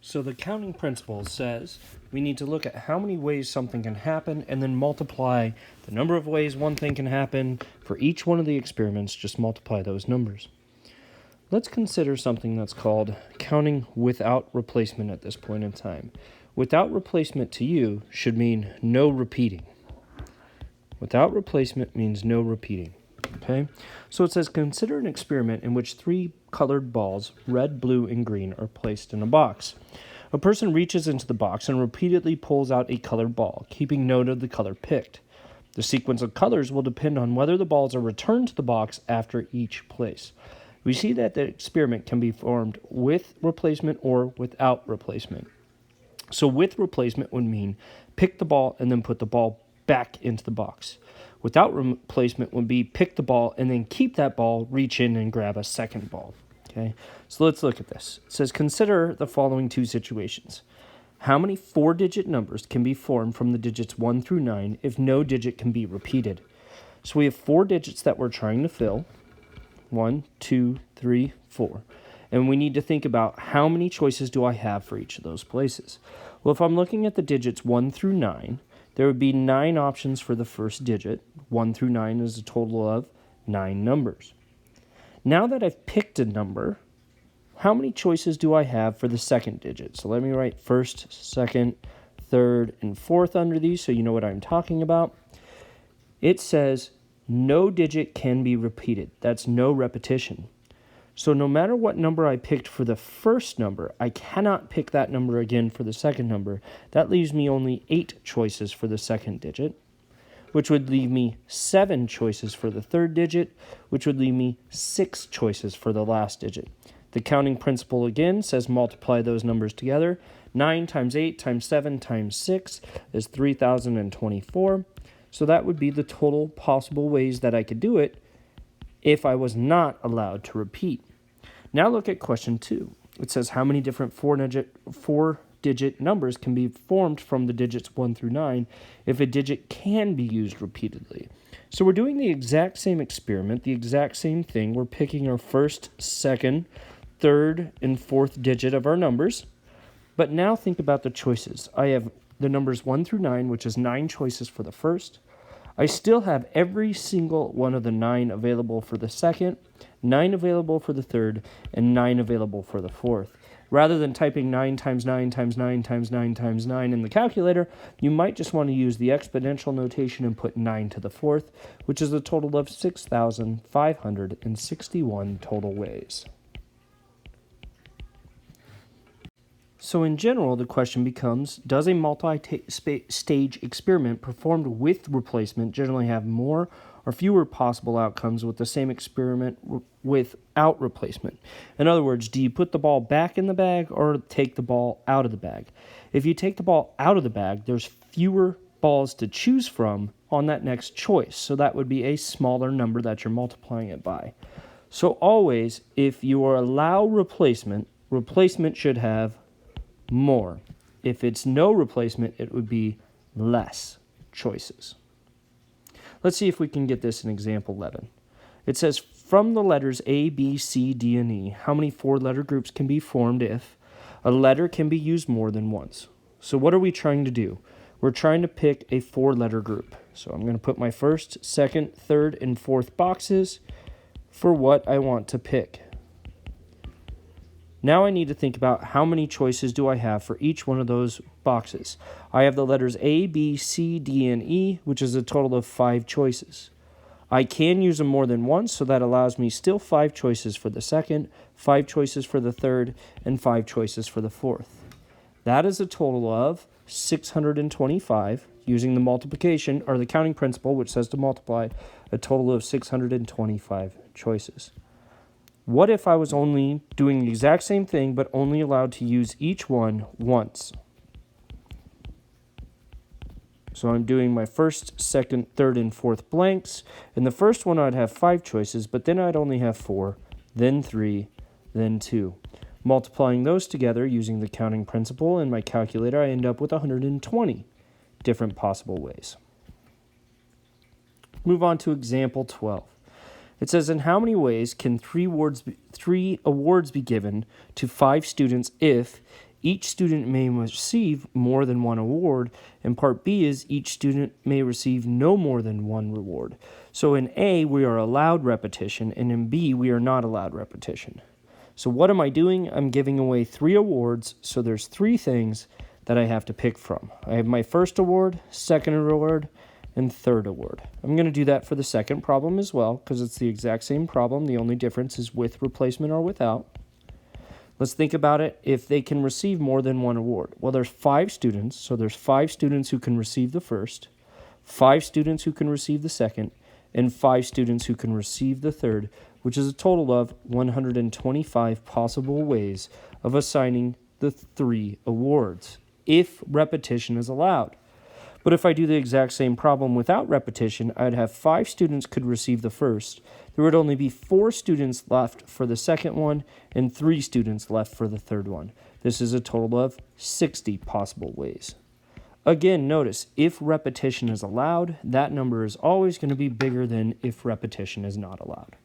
So the counting principle says we need to look at how many ways something can happen and then multiply the number of ways one thing can happen for each one of the experiments. Just multiply those numbers. Let's consider something that's called counting without replacement at this point in time. Without replacement to you should mean no repeating. Without replacement means no repeating. Okay? So it says consider an experiment in which 3 colored balls, red, blue, and green, are placed in a box. A person reaches into the box and repeatedly pulls out a colored ball, keeping note of the color picked. The sequence of colors will depend on whether the balls are returned to the box after each place. We see that the experiment can be formed with replacement or without replacement. So with replacement would mean pick the ball and then put the ball back into the box. Without replacement would be pick the ball and then keep that ball, reach in and grab a second ball. Okay, so let's look at this. It says consider the following 2 situations. How many 4-digit numbers can be formed from the digits 1 through 9 if no digit can be repeated? So we have 4 digits that we're trying to fill. 1, 2, 3, 4. And we need to think about how many choices do I have for each of those places. Well, if I'm looking at the digits 1 through 9, there would be 9 options for the first digit. 1 through 9 is a total of 9 numbers. Now that I've picked a number, how many choices do I have for the second digit? So let me write first, second, third, and fourth under these so you know what I'm talking about. It says no digit can be repeated. That's no repetition. So no matter what number I picked for the first number, I cannot pick that number again for the second number. That leaves me only 8 choices for the second digit, which would leave me 7 choices for the third digit, which would leave me 6 choices for the last digit. The counting principle again says multiply those numbers together. 9 times 8 times 7 times 6 is 3,024. So that would be the total possible ways that I could do it if I was not allowed to repeat. Now look at question 2. It says how many different 4-digit numbers can be formed from the digits 1 through 9 if a digit can be used repeatedly. So we're doing the exact same experiment, the exact same thing. We're picking our first, second, third, and fourth digit of our numbers. But now think about the choices. I have the numbers 1 through 9, which is 9 choices for the first. I still have every single one of the 9 available for the second, 9 available for the third, and 9 available for the fourth. Rather than typing 9 times 9 times 9 times 9 times 9 in the calculator, you might just want to use the exponential notation and put 9 to the fourth, which is a total of 6,561 total ways. So in general, the question becomes, does a multi-stage experiment performed with replacement generally have more or fewer possible outcomes with the same experiment without replacement? In other words, do you put the ball back in the bag or take the ball out of the bag? If you take the ball out of the bag, there's fewer balls to choose from on that next choice. So that would be a smaller number that you're multiplying it by. So always, if you allow replacement, replacement should have more. If it's no replacement, it would be less choices. Let's see if we can get this in example 11. It says, from the letters A, B, C, D, and E, how many 4-letter groups can be formed if a letter can be used more than once? So what are we trying to do? We're trying to pick a 4-letter group. So I'm going to put my first, second, third, and fourth boxes for what I want to pick. Now I need to think about how many choices do I have for each one of those boxes. I have the letters A, B, C, D, and E, which is a total of 5 choices. I can use them more than once, so that allows me still 5 choices for the second, 5 choices for the third, and 5 choices for the fourth. That is a total of 625, using the multiplication, or the counting principle, which says to multiply, a total of 625 choices. What if I was only doing the exact same thing, but only allowed to use each one once? So I'm doing my first, second, third, and fourth blanks. In the first one, I'd have 5 choices, but then I'd only have 4, then 3, then 2. Multiplying those together using the counting principle in my calculator, I end up with 120 different possible ways. Move on to example 12. It says, in how many ways can 3 awards be given to 5 students if each student may receive more than one award, and part B is each student may receive no more than one reward. So in A, we are allowed repetition, and in B, we are not allowed repetition. So what am I doing? I'm giving away 3 awards, so there's 3 things that I have to pick from. I have my first award, second award, and third award. I'm going to do that for the second problem as well, because it's the exact same problem. The only difference is with replacement or without. Let's think about it if they can receive more than one award. Well, there's 5 students, so there's 5 students who can receive the first, 5 students who can receive the second, and 5 students who can receive the third, which is a total of 125 possible ways of assigning the 3 awards, if repetition is allowed. But if I do the exact same problem without repetition, I'd have 5 students could receive the first. There would only be 4 students left for the second one and 3 students left for the third one. This is a total of 60 possible ways. Again, notice, if repetition is allowed, that number is always going to be bigger than if repetition is not allowed.